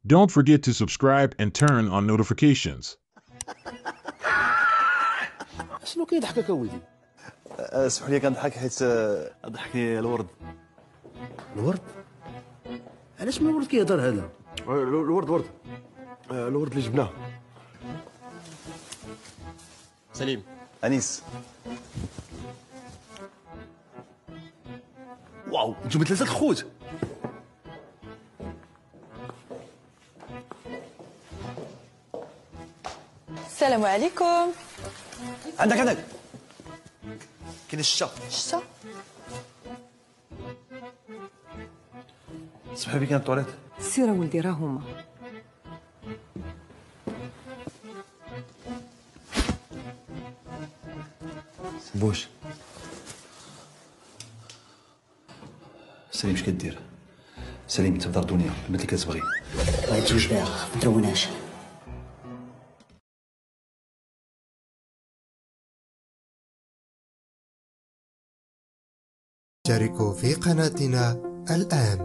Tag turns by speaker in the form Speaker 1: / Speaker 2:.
Speaker 1: Don't forget to subscribe and turn on notifications.
Speaker 2: شنو كيضحكك اوليدي؟
Speaker 3: اسمح لي كنضحك حيت ضحكني الورد.
Speaker 2: الورد؟ علاش من الورد كيهضر هذا؟
Speaker 3: الورد الورد اللي جبناه.
Speaker 4: سليم.
Speaker 3: انيس.
Speaker 2: واو نتوما ثلاثه الخوت.
Speaker 5: السلام عليكم.
Speaker 3: عندك كاين الشتا.
Speaker 5: شتا؟
Speaker 3: اسمح لي كاين الطواليت.
Speaker 6: سير ولدي راه هما.
Speaker 3: بوش سليم اش كدير؟ سليم انت في دار الدنيا البنت اللي كتبغي
Speaker 7: بغيت تزوج بها ما تروناش.
Speaker 8: اشتركوا في قناتنا الآن.